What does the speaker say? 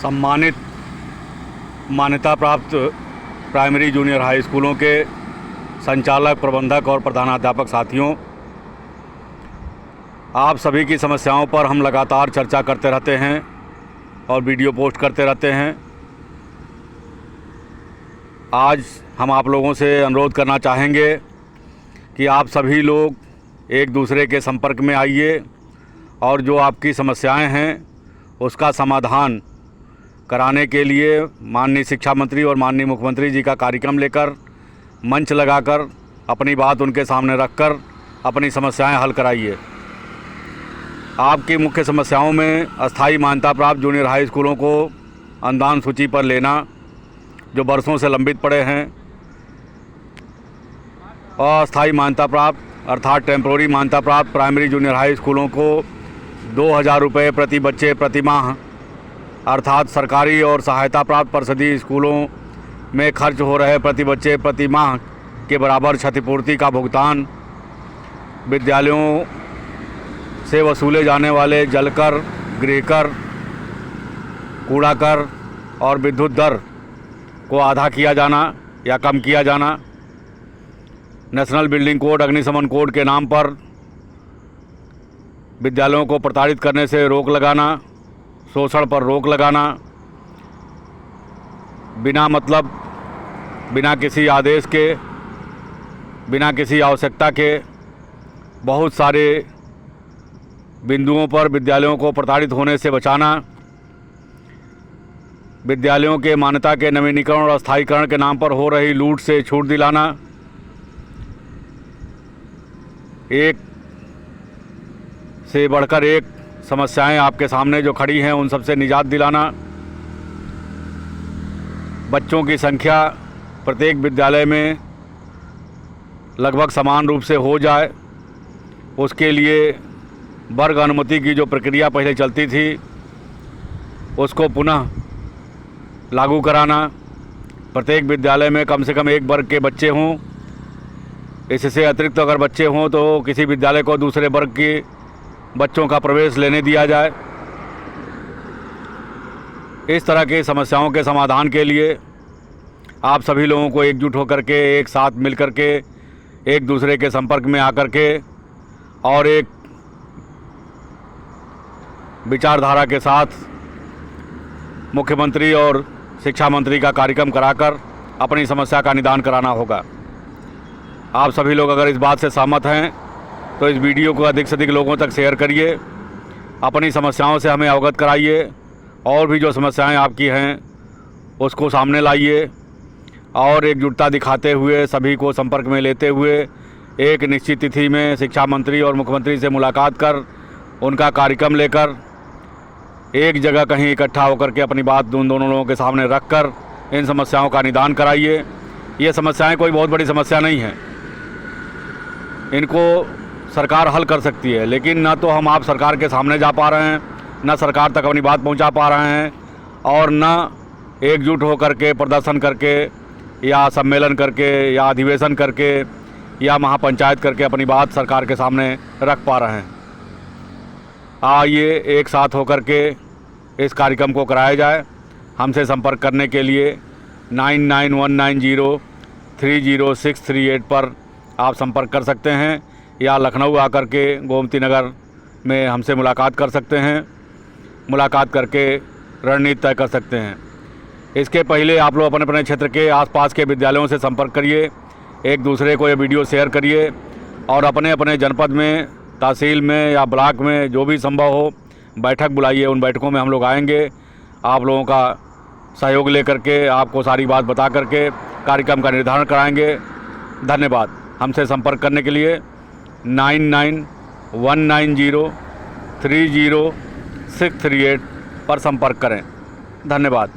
सम्मानित मान्यता प्राप्त प्राइमरी जूनियर हाई स्कूलों के संचालक, प्रबंधक और प्रधानाध्यापक साथियों, आप सभी की समस्याओं पर हम लगातार चर्चा करते रहते हैं और वीडियो पोस्ट करते रहते हैं। आज हम आप लोगों से अनुरोध करना चाहेंगे कि आप सभी लोग एक दूसरे के संपर्क में आइए और जो आपकी समस्याएं हैं उसका समाधान कराने के लिए माननीय शिक्षा मंत्री और माननीय मुख्यमंत्री जी का कार्यक्रम लेकर मंच लगाकर अपनी बात उनके सामने रखकर अपनी समस्याएं हल कराइए। आपकी मुख्य समस्याओं में अस्थायी मान्यता प्राप्त जूनियर हाई स्कूलों को अनुदान सूची पर लेना जो बरसों से लंबित पड़े हैं, अस्थायी मान्यता प्राप्त अर्थात टेम्पोररी मान्यता प्राप्त प्राइमरी जूनियर हाई स्कूलों को 2000 रुपये प्रति बच्चे प्रति माह अर्थात सरकारी और सहायता प्राप्त परिषदीय स्कूलों में खर्च हो रहे प्रति बच्चे प्रति माह के बराबर क्षतिपूर्ति का भुगतान, विद्यालयों से वसूले जाने वाले जल कर, गृह कर, कूड़ा कर और विद्युत दर को आधा किया जाना या कम किया जाना, नेशनल बिल्डिंग कोड, अग्निशमन कोड के नाम पर विद्यालयों को प्रताड़ित करने से रोक लगाना, शोषण पर रोक लगाना, बिना मतलब, बिना किसी आदेश के, बिना किसी आवश्यकता के बहुत सारे बिंदुओं पर विद्यालयों को प्रताड़ित होने से बचाना, विद्यालयों के मान्यता के नवीनीकरण और स्थायीकरण के नाम पर हो रही लूट से छूट दिलाना, एक से बढ़कर एक समस्याएं आपके सामने जो खड़ी हैं उन सबसे निजात दिलाना, बच्चों की संख्या प्रत्येक विद्यालय में लगभग समान रूप से हो जाए, उसके लिए वर्ग अनुमति की जो प्रक्रिया पहले चलती थी उसको पुनः लागू कराना, प्रत्येक विद्यालय में कम से कम एक वर्ग के बच्चे हों, इससे अतिरिक्त अगर बच्चे हों तो किसी विद्यालय को दूसरे वर्ग के बच्चों का प्रवेश लेने दिया जाए। इस तरह की समस्याओं के समाधान के लिए आप सभी लोगों को एकजुट होकर के, एक साथ मिल कर के, एक दूसरे के संपर्क में आकर के और एक विचारधारा के साथ मुख्यमंत्री और शिक्षा मंत्री का कार्यक्रम कराकर अपनी समस्या का निदान कराना होगा। आप सभी लोग अगर इस बात से सहमत हैं तो इस वीडियो को अधिक से अधिक लोगों तक शेयर करिए, अपनी समस्याओं से हमें अवगत कराइए और भी जो समस्याएं आपकी हैं उसको सामने लाइए और एकजुटता दिखाते हुए, सभी को संपर्क में लेते हुए एक निश्चित तिथि में शिक्षा मंत्री और मुख्यमंत्री से मुलाकात कर उनका कार्यक्रम लेकर एक जगह कहीं इकट्ठा होकर के अपनी बात उन दोनों लोगों के सामने रख कर इन समस्याओं का निदान कराइए। ये समस्याएं कोई बहुत बड़ी समस्या नहीं हैं, इनको सरकार हल कर सकती है, लेकिन ना तो हम आप सरकार के सामने जा पा रहे हैं, ना सरकार तक अपनी बात पहुंचा पा रहे हैं और ना एकजुट होकर के प्रदर्शन करके या सम्मेलन करके या अधिवेशन करके या महापंचायत करके अपनी बात सरकार के सामने रख पा रहे हैं। आइए एक साथ होकर के इस कार्यक्रम को कराया जाए। हमसे संपर्क करने के लिए 9919030638 पर आप संपर्क कर सकते हैं या लखनऊ आकर के गोमती नगर में हमसे मुलाकात कर सकते हैं, मुलाकात करके रणनीति तय कर सकते हैं। इसके पहले आप लोग अपने अपने क्षेत्र के आसपास के विद्यालयों से संपर्क करिए, एक दूसरे को ये वीडियो शेयर करिए और अपने अपने जनपद में, तहसील में या ब्लॉक में जो भी संभव हो बैठक बुलाइए। उन बैठकों में हम लोग आएंगे, आप लोगों का सहयोग लेकर के आपको सारी बात बता करके कार्यक्रम का निर्धारण कराएंगे। धन्यवाद। हमसे संपर्क करने के लिए 9919030638 पर संपर्क करें। धन्यवाद।